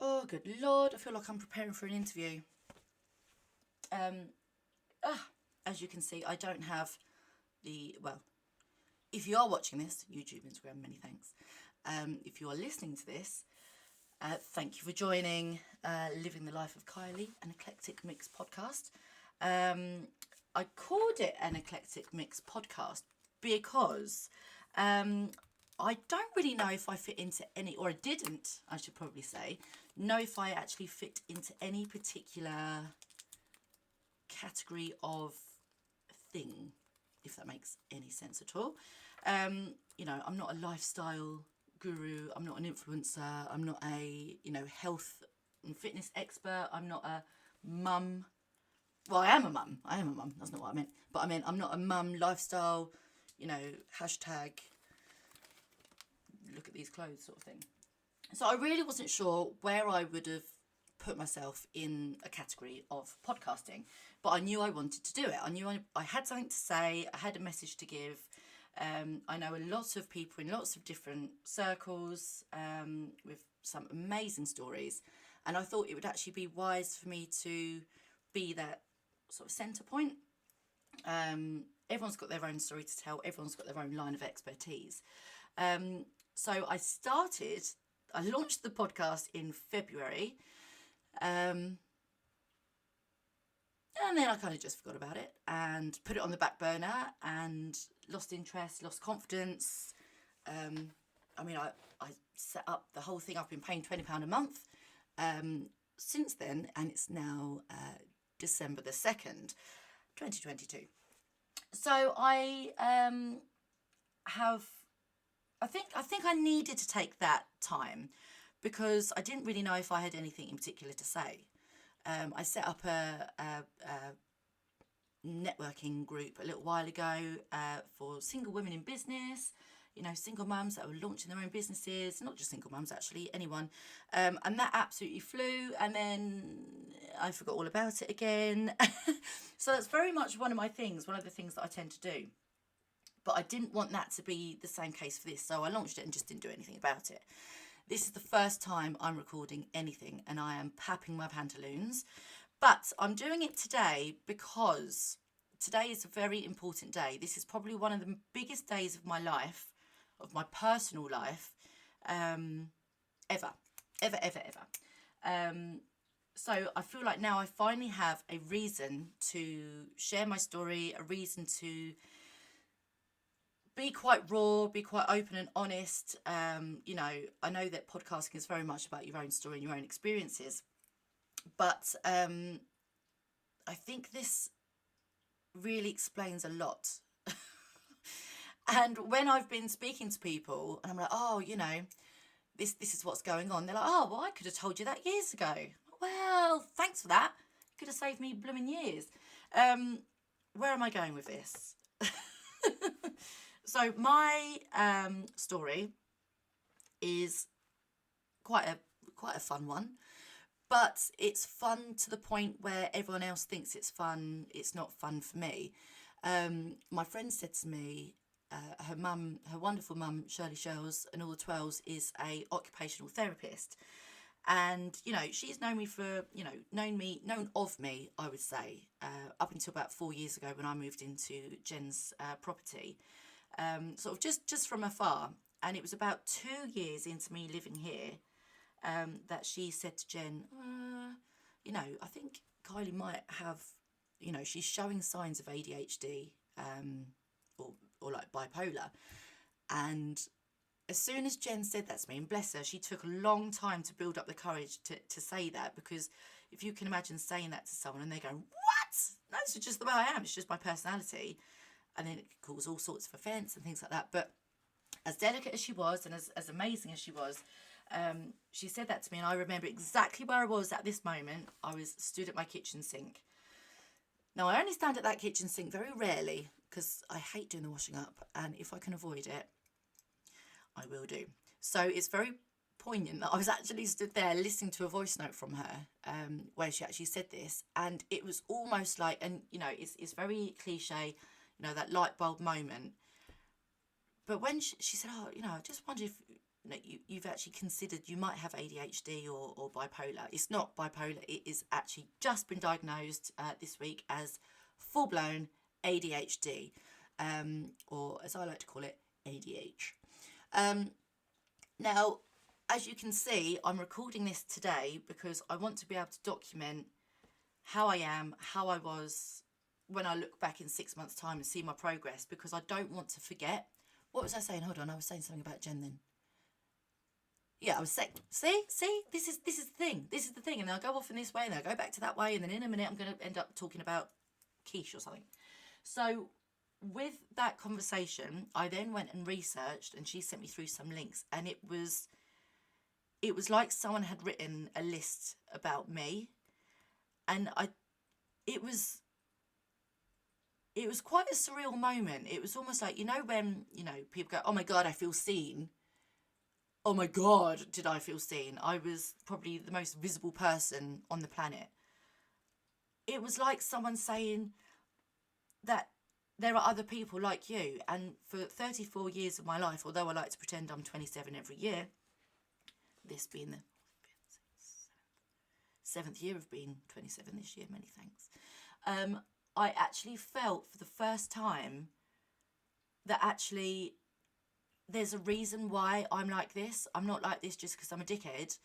Oh, good Lord, I feel like I'm preparing for an interview. As you can see, I don't have well, if you are watching this, YouTube, Instagram, many thanks. If you are listening to this, thank you for joining Living the Life of Kylie, an eclectic mix podcast. I called it an eclectic mix podcast because I don't really know if I fit into any, or I didn't, I should probably say, know if I actually fit into any particular category of thing, if that makes any sense at all. I'm not a lifestyle guru, I'm not an influencer, I'm not a, health and fitness expert, I'm not a mum. Well, I am a mum, that's not what I meant. But I meant I'm not a mum lifestyle, hashtag look at these clothes sort of thing. So I really wasn't sure where I would have put myself in a category of podcasting, but I knew I wanted to do it. I knew I had something to say, I had a message to give. I know a lot of people in lots of different circles with some amazing stories, and I thought it would actually be wise for me to be that sort of centre point. Everyone's got their own story to tell, everyone's got their own line of expertise. So I launched the podcast in February, and then I kind of just forgot about it and put it on the back burner and lost interest, lost confidence. I set up the whole thing. I've been paying £20 a month since then, and it's now December the 2nd, 2022. So I think I needed to take that time because I didn't really know if I had anything in particular to say. I set up a networking group a little while ago for single women in business, single mums that were launching their own businesses, not just single mums, actually, anyone. And that absolutely flew, and then I forgot all about it again. So that's very much one of the things that I tend to do. But I didn't want that to be the same case for this, so I launched it and just didn't do anything about it. This is the first time I'm recording anything, and I am papping my pantaloons. But I'm doing it today because today is a very important day. This is probably one of the biggest days of my life, of my personal life, ever. So I feel like now I finally have a reason to share my story, a reason to be quite raw, be quite open and honest. I know that podcasting is very much about your own story and your own experiences, but I think this really explains a lot. And when I've been speaking to people and I'm like, this is what's going on, they're like, oh, well, I could have told you that years ago. Well, thanks for that. You could have saved me blooming years. Where am I going with this? So my story is quite a fun one, but it's fun to the point where everyone else thinks it's fun. It's not fun for me. My friend said to me, her wonderful mum, Shirley Shells, and all the 12s, is a occupational therapist. And, she's known me known of me, I would say, up until about 4 years ago when I moved into Jen's property. Sort of just from afar. And it was about 2 years into me living here that she said to Jen, I think Kylie might have, she's showing signs of ADHD or like bipolar. And as soon as Jen said that to me, and bless her, she took a long time to build up the courage to say that, because if you can imagine saying that to someone and they're going, what? No, it's just the way I am. It's just my personality. And then it could cause all sorts of offence and things like that. But as delicate as she was and as amazing as she was, she said that to me, and I remember exactly where I was at this moment. I was stood at my kitchen sink. Now, I only stand at that kitchen sink very rarely because I hate doing the washing up, and if I can avoid it, I will do. So it's very poignant that I was actually stood there listening to a voice note from her where she actually said this, and it was almost like, and it's very cliche, that light bulb moment. But when she said, I just wonder if you've actually considered you might have ADHD or bipolar. It's not bipolar. It is actually just been diagnosed this week as full-blown ADHD, or as I like to call it, ADH. Now, as you can see, I'm recording this today because I want to be able to document how I am, how I was when I look back in 6 months' time and see my progress, because I don't want to forget. What was I saying? Hold on, I was saying something about Jen then. Yeah, I was saying, see, this is the thing. This is the thing. And I'll go off in this way and I'll go back to that way. And then in a minute, I'm going to end up talking about quiche or something. So with that conversation, I then went and researched, and she sent me through some links, and it was like someone had written a list about me, and it was quite a surreal moment. It was almost like, when, people go, oh my God, I feel seen. Oh my God, did I feel seen? I was probably the most visible person on the planet. It was like someone saying that there are other people like you. And for 34 years of my life, although I like to pretend I'm 27 every year, this being the 7th year of being 27 this year, many thanks, I actually felt for the first time that actually there's a reason why I'm like this. I'm not like this just because I'm a dickhead.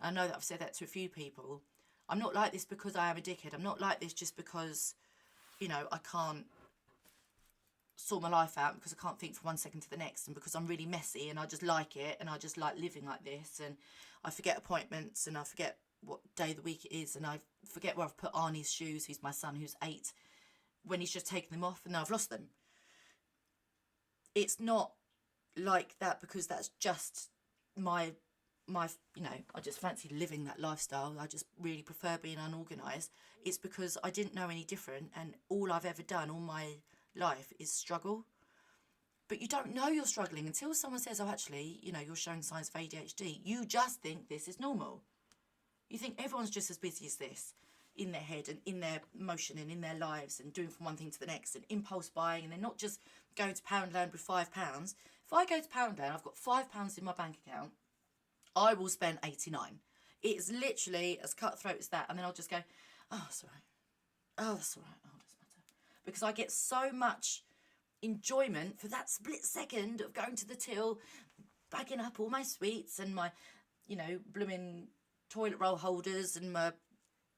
I know that I've said that to a few people. I'm not like this because I am a dickhead. I'm not like this just because, I can't sort my life out, because I can't think from one second to the next, and because I'm really messy and I just like it and I just like living like this, and I forget appointments and I forget what day of the week it is, and I forget where I've put Arnie's shoes, who's my son, who's 8, when he's just taken them off, and now I've lost them. It's not like that because that's just my I just fancy living that lifestyle. I just really prefer being unorganised. It's because I didn't know any different, and all I've ever done all my life is struggle. But you don't know you're struggling until someone says, oh, actually, you're showing signs of ADHD. You just think this is normal. You think everyone's just as busy as this, in their head and in their motion and in their lives, and doing from one thing to the next, and impulse buying, and they're not just going to Poundland with £5. If I go to Poundland, I've got £5 in my bank account, I will spend 89. It's literally as cutthroat as that. And then I'll just go, oh, that's all right. Oh, that's all right. Oh, it doesn't matter. Because I get so much enjoyment for that split second of going to the till, bagging up all my sweets and my, blooming toilet roll holders and my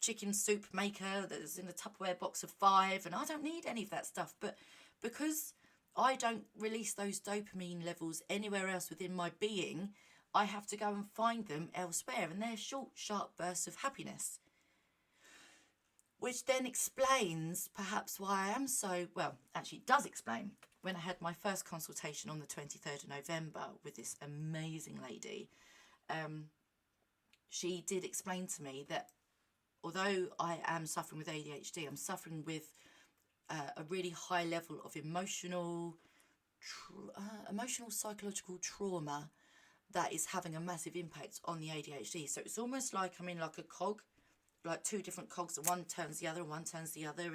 chicken soup maker that's in the Tupperware box of 5. And I don't need any of that stuff. But because I don't release those dopamine levels anywhere else within my being, I have to go and find them elsewhere, and they're short, sharp bursts of happiness. Which then explains perhaps why I am so, well, actually it does explain. When I had my first consultation on the 23rd of November with this amazing lady, she did explain to me that although I am suffering with ADHD, I'm suffering with a really high level of emotional, psychological trauma that is having a massive impact on the ADHD. So it's almost like I'm in like a cog, like 2 different cogs, and one turns the other and one turns the other,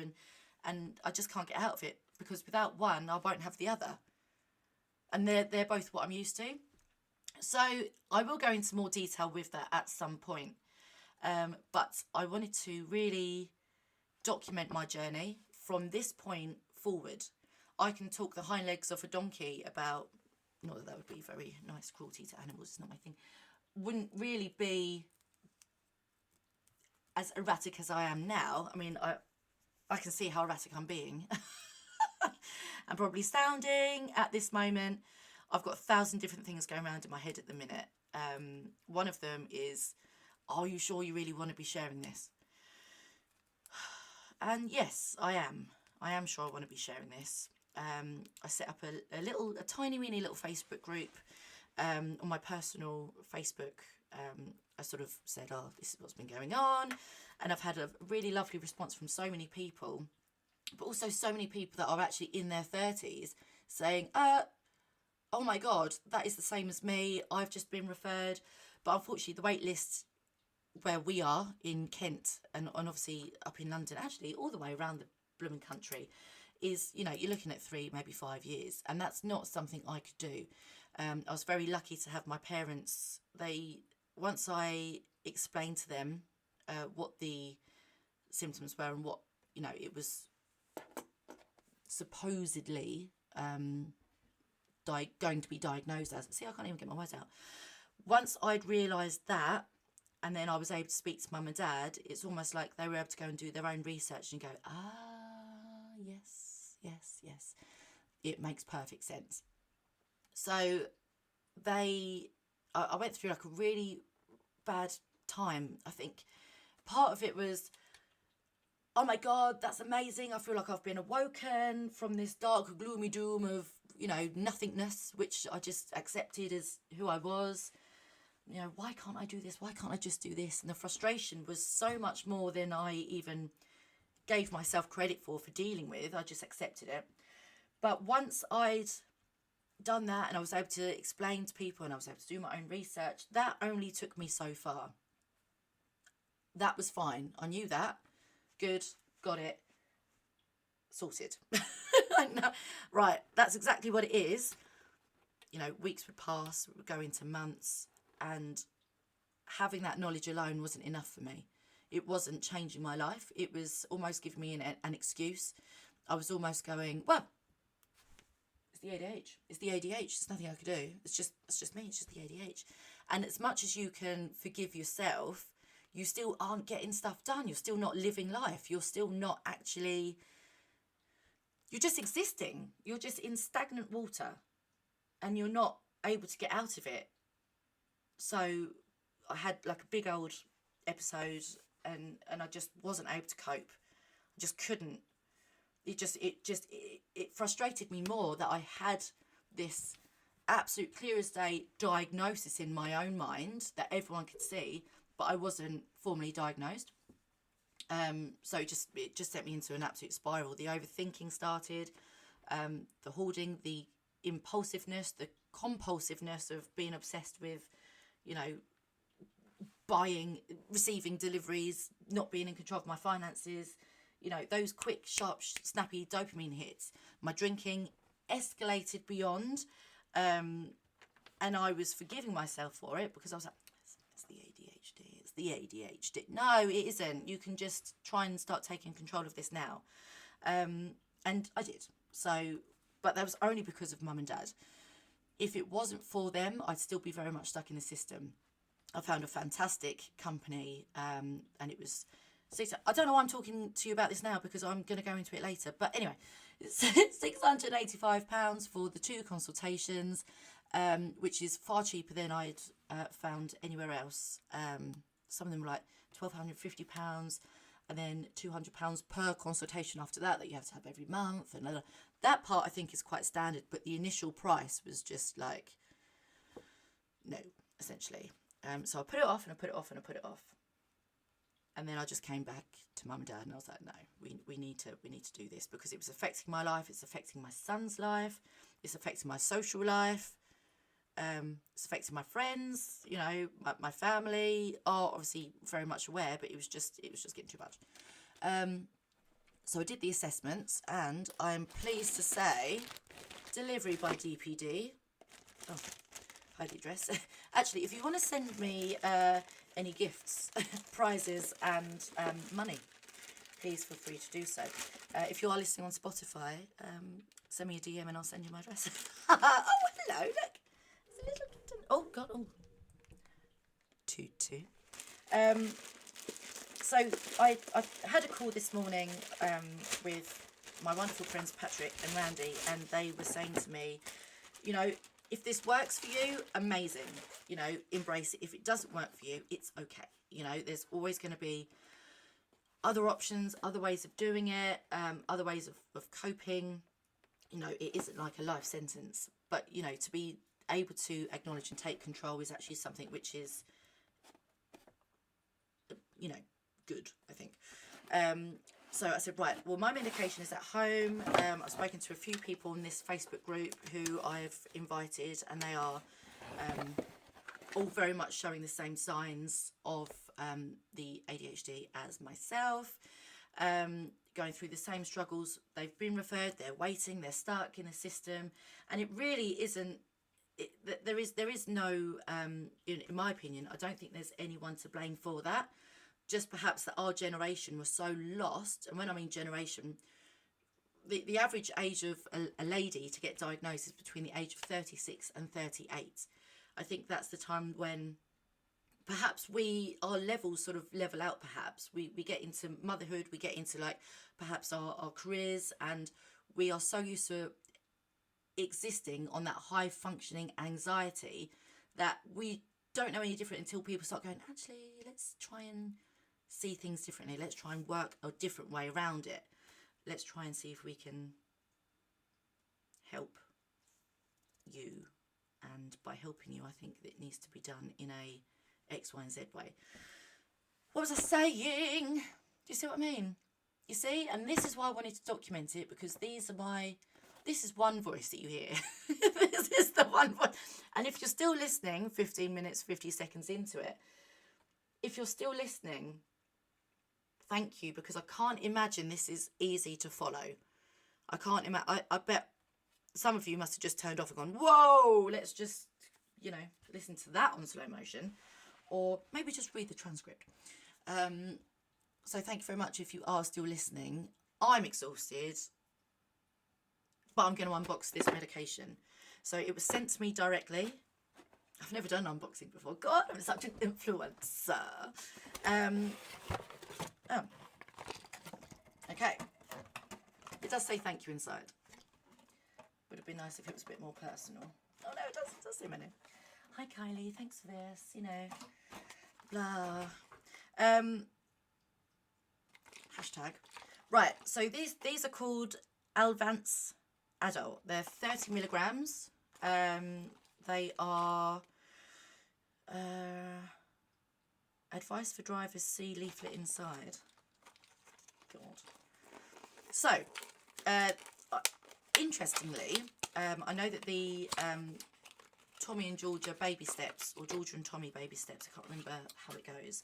and I just can't get out of it, because without one I won't have the other, and they're both what I'm used to. So I will go into more detail with that at some point, but I wanted to really document my journey from this point forward. I can talk the hind legs off a donkey about, not that would be very nice, cruelty to animals, it's not my thing, wouldn't really be as erratic as I am now. I mean, I can see how erratic I'm being. I'm probably sounding at this moment. I've got 1,000 different things going around in my head at the minute. One of them is, are you sure you really want to be sharing this? And yes, I am. I am sure I want to be sharing this. I set up a tiny weeny little Facebook group on my personal Facebook. I sort of said, oh, this is what's been going on, and I've had a really lovely response from so many people, but also so many people that are actually in their 30s saying, oh my God, that is the same as me, I've just been referred. But unfortunately the wait list where we are in Kent, and obviously up in London, actually all the way around the blooming country, is, you're looking at 3, maybe 5 years, and that's not something I could do. I was very lucky to have my parents. Once I explained to them what the symptoms were and what, it was supposedly going to be diagnosed as. See, I can't even get my words out. Once I'd realised that, and then I was able to speak to mum and dad, it's almost like they were able to go and do their own research and go, yes, it makes perfect sense. So I went through like a really bad time. I think part of it was, oh my God, that's amazing. I feel like I've been awoken from this dark, gloomy doom of, nothingness, which I just accepted as who I was. Why can't I do this? Why can't I just do this? And the frustration was so much more than I even gave myself credit for dealing with. I just accepted it. But once I'd done that and I was able to explain to people and I was able to do my own research, that only took me so far. That was fine. I knew that. Good. Got it. Sorted. Right. That's exactly what it is. Weeks would pass, would go into months, and having that knowledge alone wasn't enough for me. It wasn't changing my life. It was almost giving me an excuse. I was almost going, well, it's the ADHD. It's the ADHD. There's nothing I could do. It's just me. It's just the ADHD. And as much as you can forgive yourself, you still aren't getting stuff done. You're still not living life. You're still not actually, you're just existing. You're just in stagnant water and you're not able to get out of it. So I had like a big old episode and I just wasn't able to cope. I just couldn't. It frustrated me more that I had this absolute clear as day diagnosis in my own mind that everyone could see, but I wasn't formally diagnosed. So it just sent me into an absolute spiral. The overthinking started, the hoarding, the impulsiveness, the compulsiveness of being obsessed with, buying, receiving deliveries, not being in control of my finances, those quick, sharp, snappy dopamine hits. My drinking escalated beyond, and I was forgiving myself for it because I was like, it's the ADHD, it's the ADHD. No, it isn't. You can just try and start taking control of this now. And I did. So, but that was only because of mum and dad. If it wasn't for them, I'd still be very much stuck in the system. I found a fantastic company, and it was I don't know why I'm talking to you about this now because I'm going to go into it later. But anyway, it's £685 for the 2 consultations, which is far cheaper than I'd found anywhere else. Some of them were like £1,250 and then £200 per consultation after that you have to have every month. And that part I think is quite standard, but the initial price was just like, no, essentially. So I put it off and I put it off and I put it off. And then I just came back to mum and dad and I was like, no, we need to do this because it was affecting my life. It's affecting my son's life. It's affecting my social life. It's affecting my friends, my family are obviously very much aware, but it was just getting too much. So I did the assessments and I'm pleased to say delivery by DPD. Oh, hide the address. Actually, if you want to send me any gifts, prizes and money, please feel free to do so. If you are listening on Spotify, send me a DM and I'll send you my address. Oh, hello, look. There's a little kitten. Oh, God. Oh. Toot. So I had a call this morning with my wonderful friends Patrick and Randy, and they were saying to me, if this works for you, amazing, embrace it. If it doesn't work for you, it's okay. There's always going to be other options, other ways of doing it, other ways of coping. It isn't like a life sentence, but, to be able to acknowledge and take control is actually something which is, good, I think. So I said, right, well, my medication is at home. I've spoken to a few people in this Facebook group who I've invited, and they are all very much showing the same signs of the ADHD as myself, going through the same struggles. They've been referred, they're waiting, they're stuck in the system, and it really isn't there is no, in my opinion, I don't think there's anyone to blame for that. Just perhaps that our generation was so lost. And when I mean generation, the average age of a lady to get diagnosed is between the age of 36 and 38. I think that's the time when perhaps our levels sort of level out. Perhaps we get into motherhood, we get into like perhaps our careers, and we are so used to existing on that high functioning anxiety that we don't know any different until people start going, actually, let's try and see things differently. Let's try and work a different way around it. Let's try and see if we can help you. And by helping you, I think it needs to be done in a X, Y, and Z way. What was I saying? Do you see what I mean? You see? And this is why I wanted to document it, because this is one voice that you hear. This is the one voice. And if you're still listening, 15 minutes, 50 seconds into it, if you're still listening, thank you, because I can't imagine this is easy to follow. I can't imagine. I bet some of you must have just turned off and gone, whoa, let's just, listen to that on slow motion. Or maybe just read the transcript. So thank you very much if you are still listening. I'm exhausted, but I'm going to unbox this medication. So it was sent to me directly. I've never done unboxing before. God, I'm such an influencer. Okay. It does say thank you inside. Would have been nice if it was a bit more personal. Oh no, it does say my name. Hi Kylie, thanks for this, blah. Hashtag. Right, so these are called Alvance Adult. They're 30 milligrams. They are advice for drivers, see leaflet inside. God. So, interestingly, I know that the Tommy and Georgia baby steps, or Georgia and Tommy baby steps, I can't remember how it goes.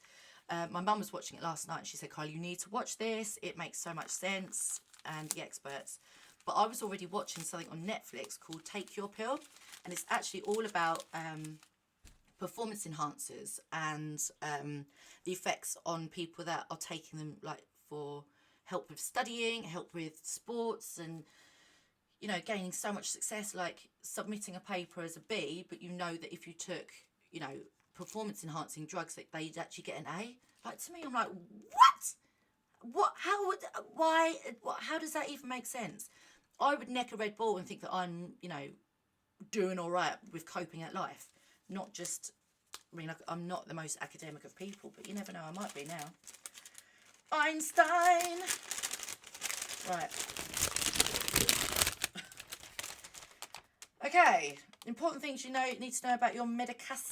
My mum was watching it last night and she said, Kylie, you need to watch this. It makes so much sense. And the experts. But I was already watching something on Netflix called Take Your Pill. And it's actually all about performance enhancers and the effects on people that are taking them, like for help with studying, help with sports, and gaining so much success, like submitting a paper as a B, but that if you took performance enhancing drugs, that they'd actually get an A. Like, to me, I'm like, what how does that even make sense? I would neck a Red Bull and think that I'm doing all right with coping at life, not just, I'm not the most academic of people, but you never know, I might be now. Einstein. Right. Okay, important things you need to know about your medication.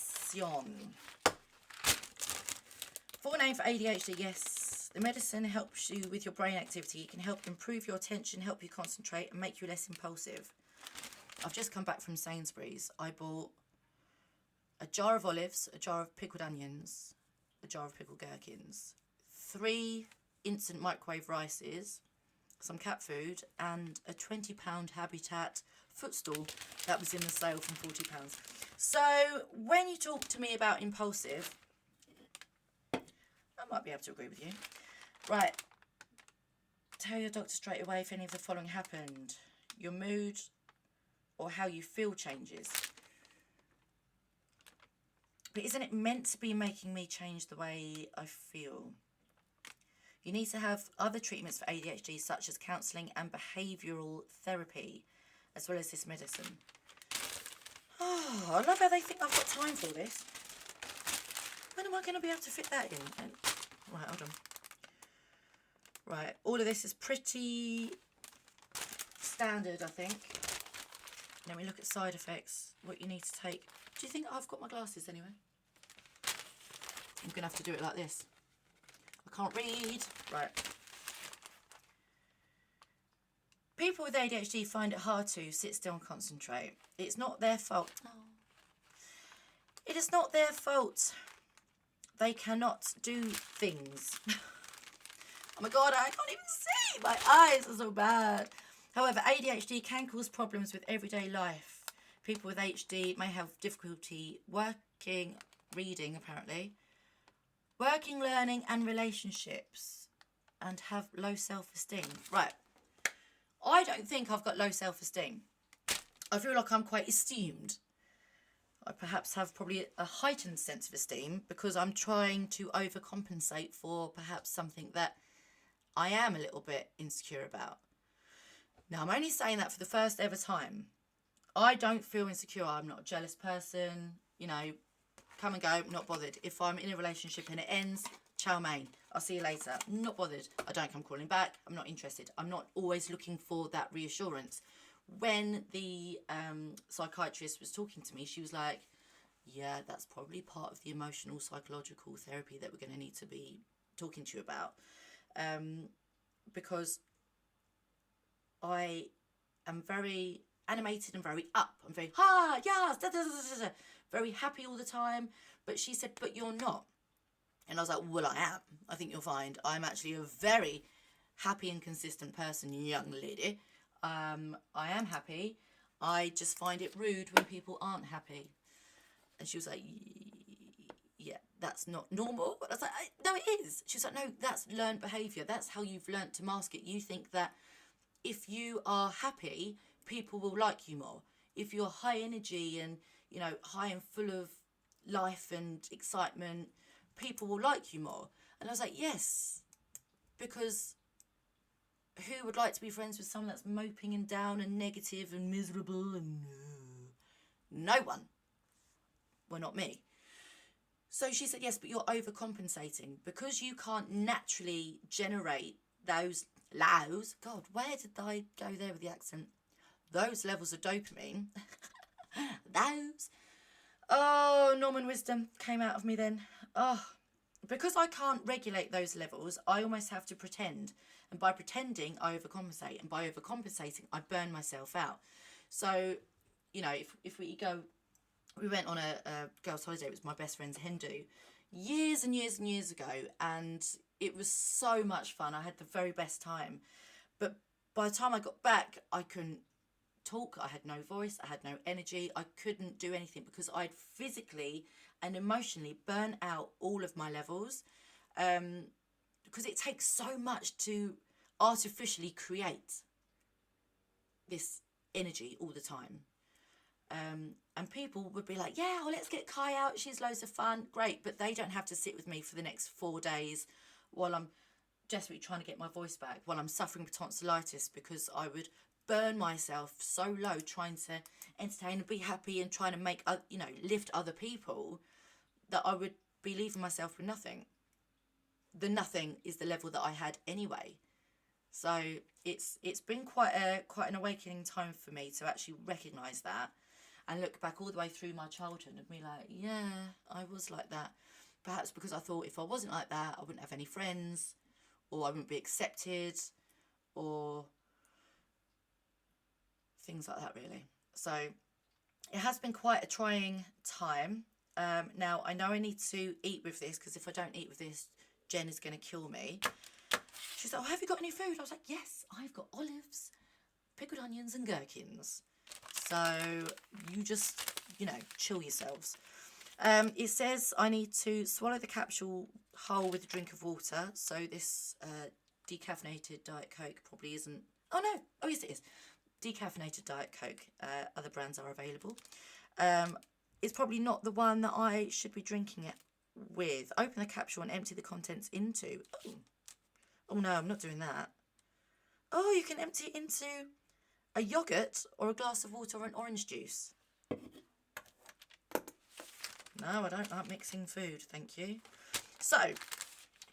Full name for ADHD, yes. The medicine helps you with your brain activity. It can help improve your attention, help you concentrate, and make you less impulsive. I've just come back from Sainsbury's. I bought a jar of olives, a jar of pickled onions, a jar of pickled gherkins, 3 instant microwave rices, some cat food, and a £20 Habitat footstool that was in the sale from £40. So when you talk to me about impulsive, I might be able to agree with you. Right. Tell your doctor straight away if any of the following happened. Your mood or how you feel changes. But isn't it meant to be making me change the way I feel? You need to have other treatments for ADHD, such as counselling and behavioural therapy, as well as this medicine. Oh, I love how they think I've got time for this. When am I going to be able to fit that in? Right, hold on. Right, all of this is pretty standard, I think. Then we look at side effects, what you need to take. Do you think I've got my glasses anyway? I'm going to have to do it like this. I can't read. Right. People with ADHD find it hard to sit still and concentrate. It's not their fault. Oh. It is not their fault. They cannot do things. Oh my God, I can't even see. My eyes are so bad. However, ADHD can cause problems with everyday life People with HD may have difficulty reading, apparently, working, learning and relationships, and have low self-esteem. Right. I don't think I've got low self-esteem. I feel like I'm quite esteemed. I perhaps have probably a heightened sense of esteem because I'm trying to overcompensate for perhaps something that I am a little bit insecure about. Now, I'm only saying that for the first ever time. I don't feel insecure. I'm not a jealous person. You know, come and go, not bothered. If I'm in a relationship and it ends, ciao mein, I'll see you later. Not bothered. I don't come calling back. I'm not interested. I'm not always looking for that reassurance. When the psychiatrist was talking to me, she was like, yeah, that's probably part of the emotional psychological therapy that we're going to need to be talking to you about. Because I am very animated and very up. I'm very, yes, da, da, da, da, da, very happy all the time. But she said, but you're not. And I was like, well, I am. I think you'll find I'm actually a very happy and consistent person, young lady. I am happy. I just find it rude when people aren't happy. And she was like, yeah, that's not normal. But I was like, no, it is. She was like, no, that's learned behaviour. That's how you've learnt to mask it. You think that if you are happy, people will like you more. If you're high energy and, you know, high and full of life and excitement, people will like you more. And I was like, yes, because who would like to be friends with someone that's moping and down and negative and miserable? And no one. Well, not me. So she said, yes, but you're overcompensating because you can't naturally generate those lows. God, where did I go there with the accent? Those levels of dopamine. Those. Oh, Norman wisdom came out of me then. Oh, because I can't regulate those levels, I almost have to pretend. And by pretending, I overcompensate. And by overcompensating, I burn myself out. So, you know, if we went on a girls' holiday. It was my best friend's Hindu years and years and years ago. And it was so much fun. I had the very best time. But by the time I got back, I couldn't talk. I had no voice. I had no energy. I couldn't do anything because I'd physically and emotionally burn out all of my levels. Because it takes so much to artificially create this energy all the time. And people would be like, yeah, well, let's get Kai out. She's loads of fun. Great. But they don't have to sit with me for the next 4 days while I'm desperately trying to get my voice back, while I'm suffering with tonsillitis, because I would burn myself so low trying to entertain and be happy and trying to make, you know, lift other people, that I would be leaving myself with nothing. The nothing is the level that I had anyway. So it's been quite an awakening time for me to actually recognise that and look back all the way through my childhood and be like, yeah, I was like that. Perhaps because I thought if I wasn't like that, I wouldn't have any friends, or I wouldn't be accepted, or things like that, really. So it has been quite a trying time. Now, I know I need to eat with this, because if I don't eat with this, Jen is going to kill me. She's like, oh, have you got any food? I was like, yes, I've got olives, pickled onions and gherkins. So you just, you know, chill yourselves. It says I need to swallow the capsule whole with a drink of water. So this decaffeinated Diet Coke probably isn't... Oh, no. Oh, yes, it is. Decaffeinated Diet Coke. Other brands are available. It's probably not the one that I should be drinking it with. Open the capsule and empty the contents into... Oh, no, I'm not doing that. Oh, you can empty it into a yoghurt or a glass of water or an orange juice. No, I don't like mixing food, thank you. So,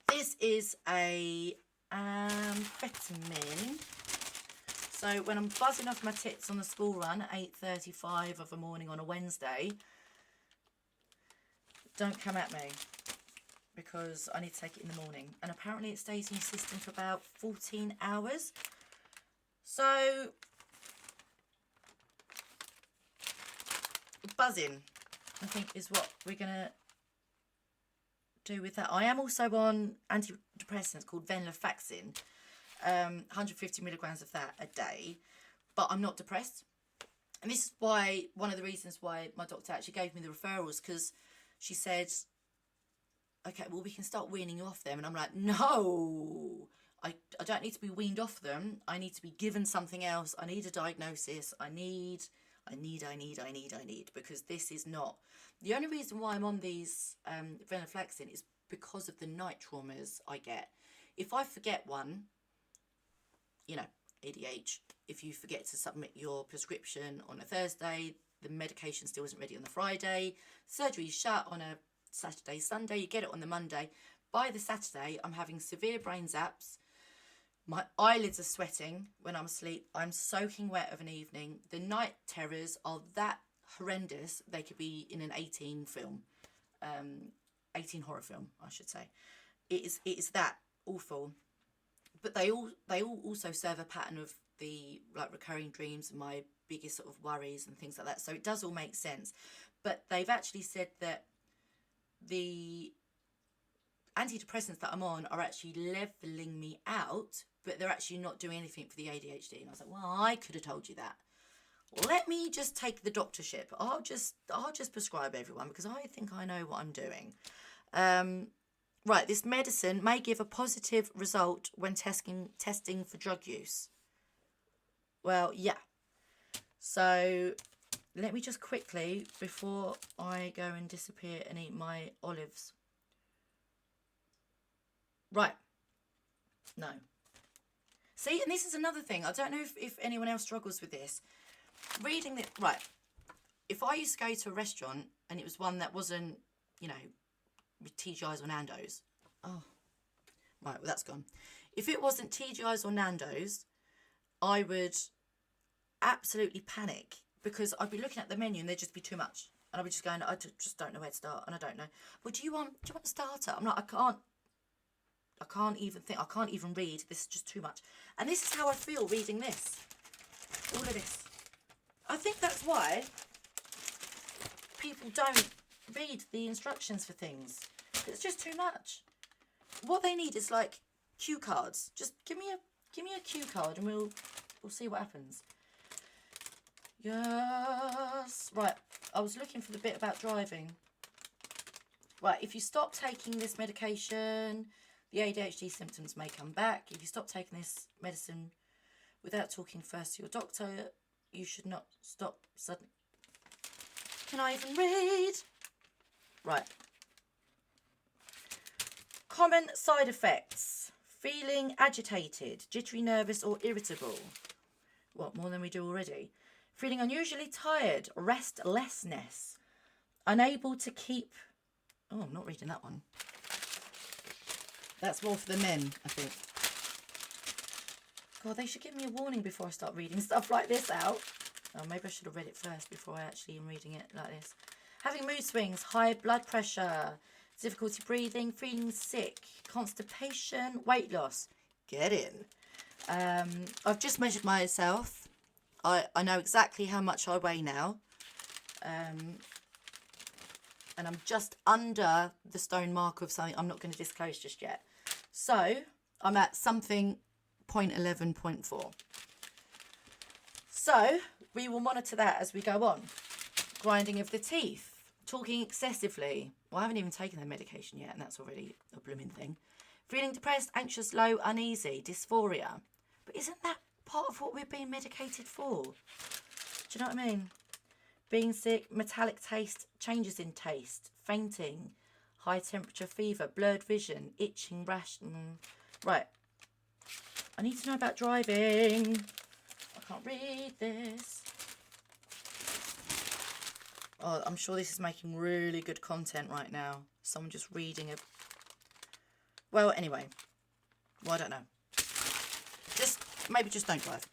this is a amphetamine. So, when I'm buzzing off my tits on the school run at 8:35 of a morning on a Wednesday, don't come at me, because I need to take it in the morning. And apparently it stays in your system for about 14 hours. So, buzzing, I think, is what we're going to do with that. I am also on antidepressants called venlafaxine, 150 milligrams of that a day. But I'm not depressed. And this is why, one of the reasons why my doctor actually gave me the referrals, because she said, okay, well, we can start weaning you off them. And I'm like, no, I don't need to be weaned off them. I need to be given something else. I need a diagnosis. I need, because this is not, the only reason why I'm on these venlafaxine is because of the night traumas I get. If I forget one, you know, ADH, if you forget to submit your prescription on a Thursday, the medication still isn't ready on the Friday, surgery is shut on a Saturday, Sunday, you get it on the Monday. By the Saturday, I'm having severe brain zaps. My eyelids are sweating when I'm asleep. I'm soaking wet of an evening. The night terrors are that horrendous. They could be in an 18 horror film, I should say. It is that awful. But they all also serve a pattern of the like recurring dreams and my biggest sort of worries and things like that. So it does all make sense. But they've actually said that the antidepressants that I'm on are actually leveling me out, but they're actually not doing anything for the ADHD. And I was like, well, I could have told you that. Let me just take the doctorship. I'll just prescribe everyone because I think I know what I'm doing. Right, this medicine may give a positive result when testing for drug use. Well, yeah. So let me just quickly, before I go and disappear and eat my olives. Right. No. See, and this is another thing. I don't know if anyone else struggles with this. Reading it, right. If I used to go to a restaurant and it was one that wasn't, you know, with TGI's or Nando's. Oh, right, well, that's gone. If it wasn't TGI's or Nando's, I would absolutely panic because I'd be looking at the menu and there'd just be too much. And I'd be just going, I just don't know where to start and I don't know. Well, do you want a starter? I'm like, I can't even think. I can't even read. This is just too much. And this is how I feel reading this. All of this. I think that's why people don't read the instructions for things. It's just too much. What they need is like cue cards. Just give me a cue card and we'll see what happens. Yes. Right. I was looking for the bit about driving. Right. If you stop taking this medication, the ADHD symptoms may come back. If you stop taking this medicine without talking first to your doctor, you should not stop suddenly. Can I even read? Right. Common side effects. Feeling agitated, jittery, nervous or irritable. What, more than we do already? Feeling unusually tired, restlessness. Unable to keep... Oh, I'm not reading that one. That's more for the men, I think. God, they should give me a warning before I start reading stuff like this out. Oh, maybe I should have read it first before I actually am reading it like this. Having mood swings, high blood pressure, difficulty breathing, feeling sick, constipation, weight loss. Get in. I've just measured myself. I know exactly how much I weigh now. And I'm just under the stone mark of something I'm not going to disclose just yet. So I'm at something 0.11, 0.4. So we will monitor that as we go on. Grinding of the teeth. Talking excessively. Well, I haven't even taken the medication yet, and that's already a blooming thing. Feeling depressed, anxious, low, uneasy, dysphoria. But isn't that part of what we're being medicated for? Do you know what I mean? Being sick, metallic taste, changes in taste, fainting, high temperature fever, blurred vision, itching, rash. Right. I need to know about driving. I can't read this. Oh, I'm sure this is making really good content right now. Someone just reading it. Well, anyway. Well, I don't know. Maybe just don't drive.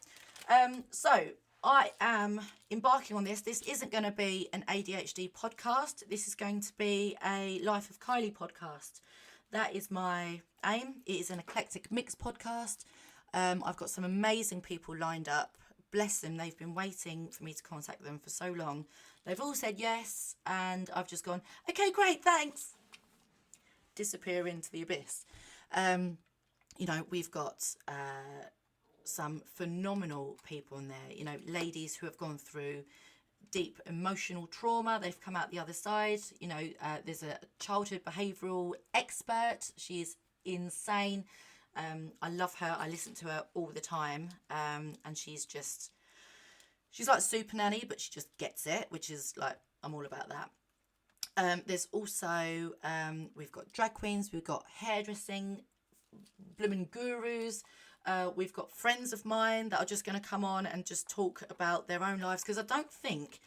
So, I am embarking on this. This isn't going to be an ADHD podcast. This is going to be a Life of Kylie podcast. That is my aim. It is an eclectic mix podcast. I've got some amazing people lined up. Bless them. They've been waiting for me to contact them for so long. They've all said yes. And I've just gone, okay, great, thanks. Disappear into the abyss. You know, we've got some phenomenal people in there, you know, ladies who have gone through deep emotional trauma. They've come out the other side. You know, there's a childhood behavioural expert. She is insane. I love her. I listen to her all the time. And she's like Super Nanny, but she just gets it, which is like, I'm all about that. There's also, we've got drag queens, we've got hairdressing, blooming gurus. We've got friends of mine that are just going to come on and just talk about their own lives, because I don't think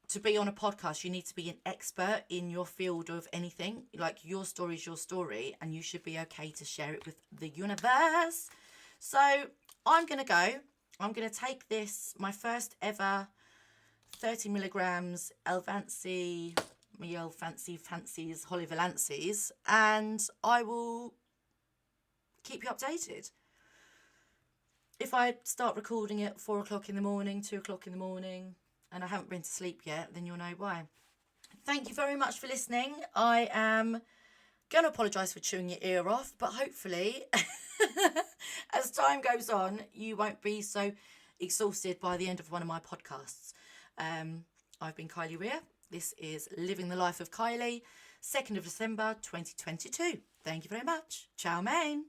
to be on a podcast you need to be an expert in your field of anything. Like, your story is your story, and you should be okay to share it with the universe. So I'm going to take this, my first ever 30 milligrams Elvancy, fancies, Holly Valances, and I will keep you updated. If I start recording at 4 o'clock in the morning, 2 o'clock in the morning, and I haven't been to sleep yet, then you'll know why. Thank you very much for listening. I am going to apologise for chewing your ear off, but hopefully, as time goes on, you won't be so exhausted by the end of one of my podcasts. I've been Kylie Rea. This is Living the Life of Kylie, 2nd of December 2022. Thank you very much. Ciao, main.